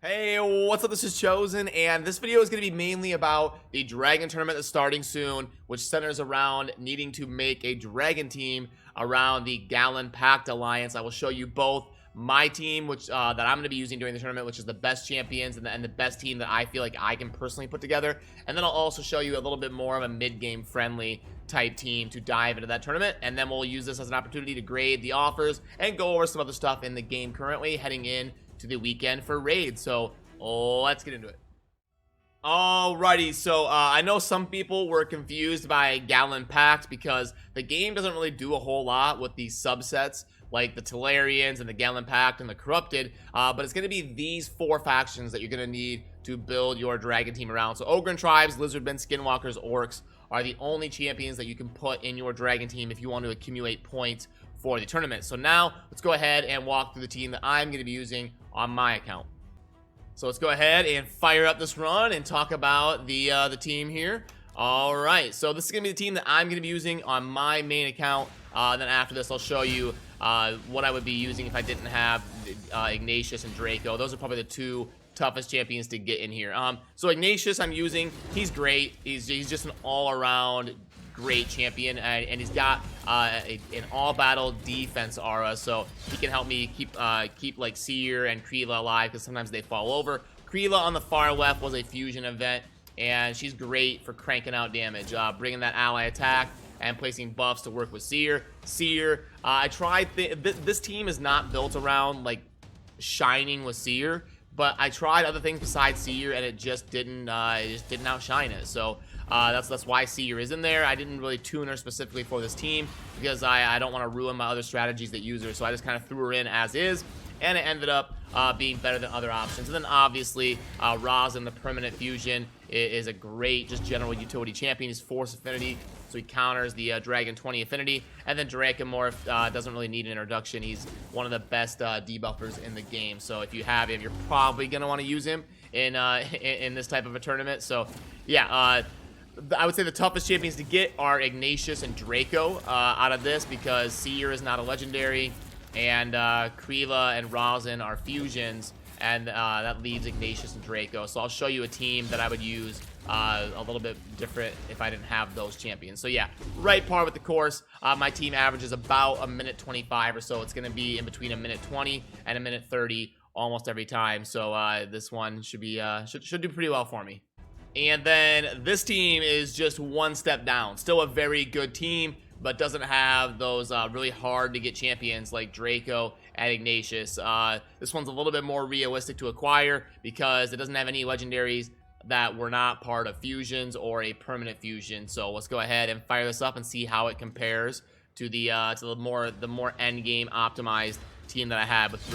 Hey, what's up? This is Chosen, and this video is going to be mainly about the Dragon Tournament that's starting soon, which centers around needing to make a Dragon team around the Gaellen Pact Alliance. I will show you both my team, which that I'm going to be using during the tournament, which is the best champions and the best team that I feel like I can personally put together. And then I'll also show you a little bit more of a mid-game friendly type team to dive into that tournament, and then we'll use this as an opportunity to grade the offers and go over some other stuff in the game currently heading in to the weekend for raids. So let's get into it. Alrighty, so I know some people were confused by Gaellen Pact because the game doesn't really do a whole lot with these subsets like the Talarians and the Gaellen Pact and the Corrupted, but it's going to be these four factions that you're going to need to build your Dragon team around. So Ogryn Tribes, Lizardmen, Skinwalkers, Orcs are the only champions that you can put in your Dragon team if you want to accumulate points for the tournament. So now let's go ahead and walk through the team that I'm going to be using on my account. So let's go ahead and fire up this run and talk about the team here. All right, so this is gonna be the team that I'm gonna be using on my main account. Then after this, I'll show you what I would be using if I didn't have Ignatius and Draco. Those are probably the two toughest champions to get in here. So Ignatius I'm using, he's great. He's just an all-around great champion, and he's got an all-battle defense aura, so he can help me keep like Seer and Kreela alive because sometimes they fall over. Kreela on the far left was a fusion event, and she's great for cranking out damage, bringing that ally attack and placing buffs to work with Seer. I tried this team is not built around like shining with Seer, but I tried other things besides Seer and it just didn't outshine it. So that's why Seer is in there. I didn't really tune her specifically for this team because I don't want to ruin my other strategies that use her, so I just kind of threw her in as is, and it ended up being better than other options. And then obviously Razen, the permanent fusion, is a great just general utility champion. He's force affinity, so he counters the Dragon 20 affinity. And then Dracomorph doesn't really need an introduction. He's one of the best debuffers in the game, so if you have him, you're probably gonna want to use him in this type of a tournament. So yeah, I would say the toughest champions to get are Ignatius and Draco out of this, because Seer is not a legendary, and Kreela and Razen are fusions, and that leaves Ignatius and Draco. So I'll show you a team that I would use a little bit different if I didn't have those champions. So yeah, right par with the course. My team averages about a minute 25 or so. It's going to be in between a minute 20 and a minute 30 almost every time. So this one should be should do pretty well for me. And then this team is just one step down. Still a very good team, but doesn't have those really hard to get champions like Draco and Ignatius. This one's a little bit more realistic to acquire because it doesn't have any legendaries that were not part of fusions or a permanent fusion. So let's go ahead and fire this up and see how it compares to the more end game optimized team that I had with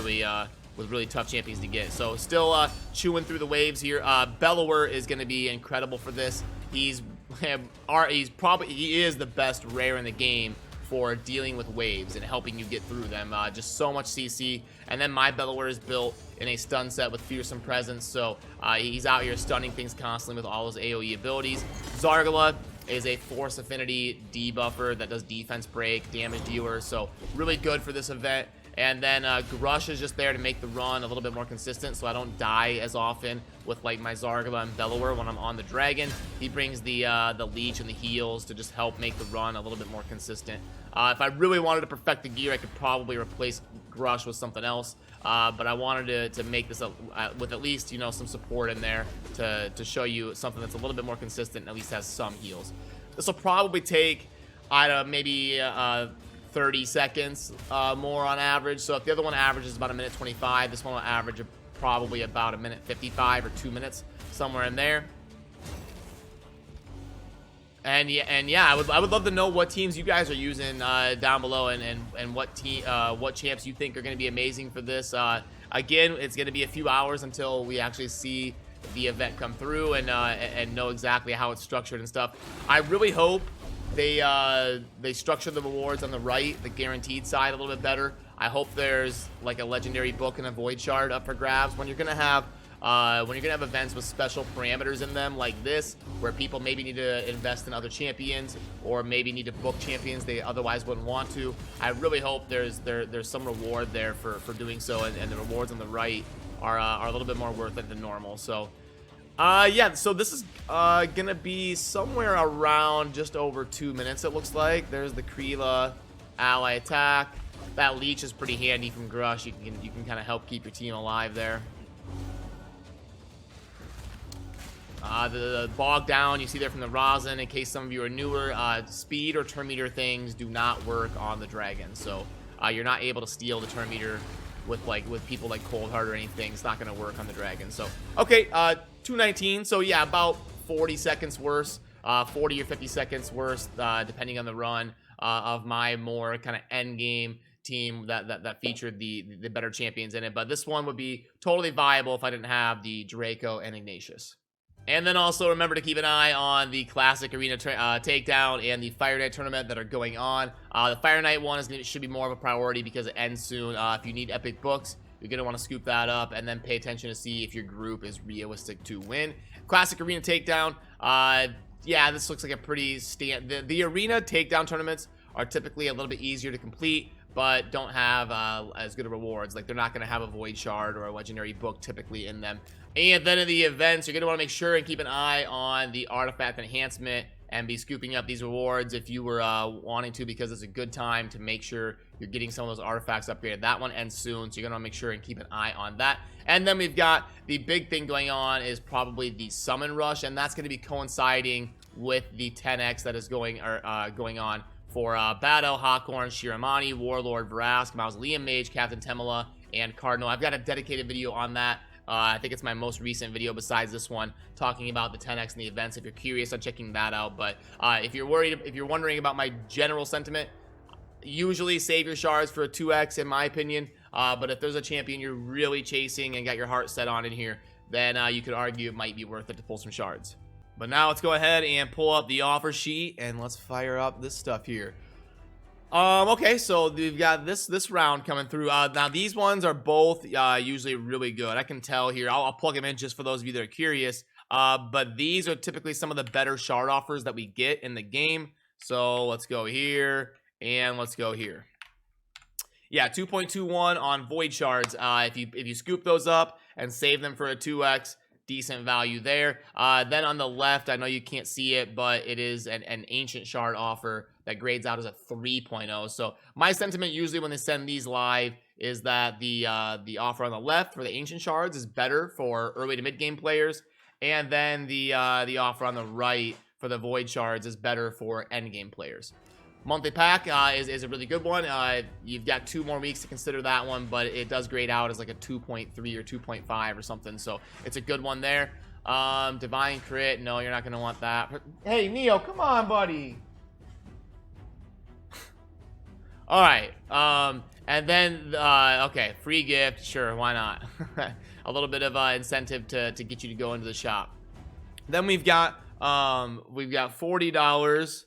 really tough champions to get. So still chewing through the waves here. Bellower is going to be incredible for this. He is the best rare in the game for dealing with waves and helping you get through them. Just so much CC. And then my Bellower is built in a stun set with fearsome presence, so he's out here stunning things constantly with all his AoE abilities. Zargala is a force affinity debuffer that does defense break, damage dealer, so really good for this event. And then Grush is just there to make the run a little bit more consistent, so I don't die as often with like my Zargala and Bellower when I'm on the Dragon. He brings the leech and the heals to just help make the run a little bit more consistent. If I really wanted to perfect the gear, I could probably replace Grush with something else, but I wanted to make this with at least, you know, some support in there to show you something that's a little bit more consistent and at least has some heals. This will probably take, I don't know, maybe 30 seconds more on average. So if the other one averages about a minute 25, this one will average probably about a minute 55 or 2 minutes, somewhere in there. And yeah, I would love to know what teams you guys are using down below, and what champs you think are going to be amazing for this. Again, it's going to be a few hours until we actually see the event come through and know exactly how it's structured and stuff. I really hope they structure the rewards on the right, the guaranteed side, a little bit better. I hope there's like a legendary book and a void shard up for grabs when you're gonna have events with special parameters in them like this, where people maybe need to invest in other champions or maybe need to book champions they otherwise wouldn't want to. I really hope there's some reward there for doing so, and the rewards on the right are a little bit more worth it than normal. So yeah, so this is gonna be somewhere around just over 2 minutes, it looks like. There's the Kreela ally attack. That leech is pretty handy from Grush. You can kind of help keep your team alive there. The bog down you see there from the rosin, in case some of you are newer, speed or turn meter things do not work on the dragon, so you're not able to steal the turn meter with people like Cold Heart or anything. It's not going to work on the dragon. So okay, 219. So yeah, about 40 seconds worse, 40 or 50 seconds worse, depending on the run of my more kind of end game team that featured the better champions in it. But this one would be totally viable if I didn't have the Draco and Ignatius. And then also remember to keep an eye on the Classic Arena Takedown and the Fire Night tournament that are going on. The Fire Night one should be more of a priority because it ends soon. If you need epic books, you're going to want to scoop that up and then pay attention to see if your group is realistic to win. Classic Arena Takedown, yeah, this looks like a pretty the Arena Takedown tournaments are typically a little bit easier to complete, but don't have as good of rewards. Like, they're not going to have a Void Shard or a Legendary Book typically in them. And then in the events, you're going to want to make sure and keep an eye on the Artifact Enhancement and be scooping up these rewards if you were wanting to, because it's a good time to make sure you're getting some of those artifacts upgraded. That one ends soon, so you're going to want to make sure and keep an eye on that. And then we've got the big thing going on is probably the Summon Rush, and that's going to be coinciding with the 10x that is going on for Battle, Hawkhorn, Shiramani, Warlord, Vrask, Mausoleum Mage, Captain Temela, and Cardinal. I've got a dedicated video on that. I think it's my most recent video besides this one, talking about the 10x and the events. If you're curious on checking that out, but if you're wondering about my general sentiment, usually save your shards for a 2x in my opinion. But if there's a champion you're really chasing and got your heart set on in here, then you could argue it might be worth it to pull some shards. But now let's go ahead and pull up the offer sheet and let's fire up this stuff here. Okay, so we've got this round coming through. Now these ones are both usually really good. I can tell here. I'll plug them in just for those of you that are curious. But these are typically some of the better shard offers that we get in the game. So let's go here and let's go here. Yeah, 2.21 on Void Shards. If you scoop those up and save them for a 2x, decent value there. Then on the left, I know you can't see it, but it is an Ancient Shard offer that grades out as a 3.0. So my sentiment usually when they send these live is that the offer on the left for the Ancient Shards is better for early to mid game players, and then the offer on the right for the Void Shards is better for end game players. Monthly pack is a really good one. You've got 2 more weeks to consider that one, but it does grade out as like a 2.3 or 2.5 or something, so it's a good one there. Divine Crit, no, you're not going to want that. Hey, Neo, come on, buddy. All right, and then, okay, free gift, sure, why not? A little bit of incentive to get you to go into the shop. Then we've got $40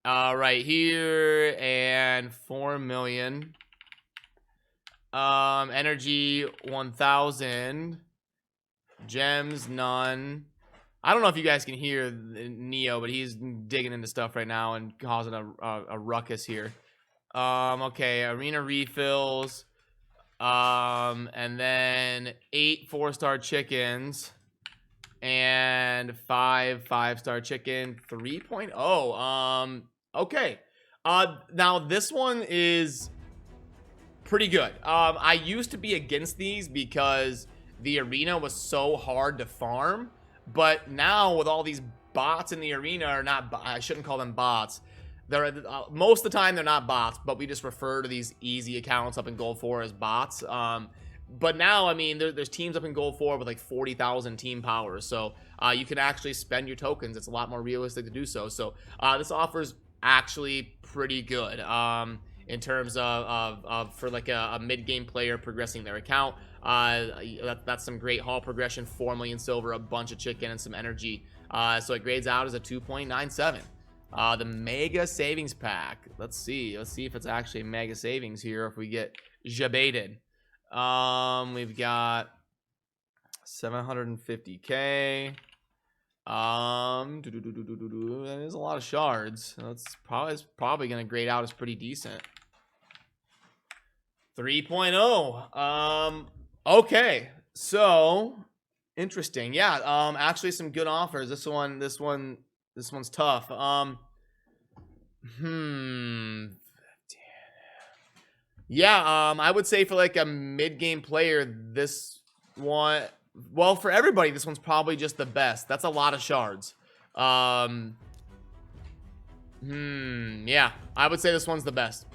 right here, and 4 million. Energy 1,000. Gems, none. I don't know if you guys can hear Neo, but he's digging into stuff right now and causing a ruckus here. Okay, arena refills, and then 8 4-star chickens, and 5 5-star chicken, 3.0. Okay, now this one is pretty good. I used to be against these because the arena was so hard to farm, but now with all these bots in the arena, or not, I shouldn't call them bots. They're most of the time they're not bots, but we just refer to these easy accounts up in Gold 4 as bots. But now, I mean, there's teams up in Gold 4 with like 40,000 team power, so you can actually spend your tokens. It's a lot more realistic to do so. So this offer's actually pretty good in terms of for like a mid-game player progressing their account. That's some great haul progression, 4 million silver, a bunch of chicken, and some energy. So it grades out as a 2.97. The Mega Savings Pack. Let's see if it's actually Mega Savings here, if we get jebaited. We've got 750k. That is a lot of shards. That's probably gonna grade out as pretty decent. 3.0. Okay, So interesting. Yeah, actually some good offers. This one's tough. Yeah, I would say for like a mid-game player, this one, well, for everybody, this one's probably just the best. That's a lot of shards. Yeah, I would say this one's the best.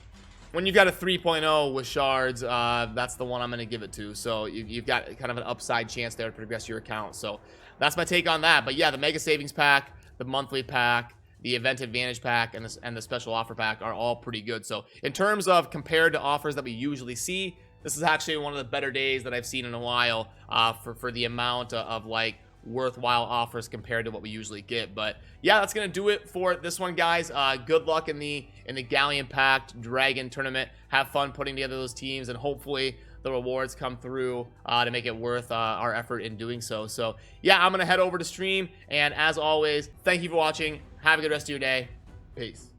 When you've got a 3.0 with shards, that's the one I'm going to give it to. So you've got kind of an upside chance there to progress your account. So that's my take on that. But yeah, the Mega Savings Pack, the Monthly Pack, the Event Advantage Pack, and the Special Offer Pack are all pretty good. So in terms of compared to offers that we usually see, this is actually one of the better days that I've seen in a while for the amount of like worthwhile offers compared to what we usually get. But yeah, that's gonna do it for this one, guys. Good luck in the Gaellen Pact Dragon tournament. Have fun putting together those teams, and hopefully the rewards come through to make it worth our effort in doing so. So yeah, I'm gonna head over to stream, and as always, thank you for watching. Have a good rest of your day. Peace.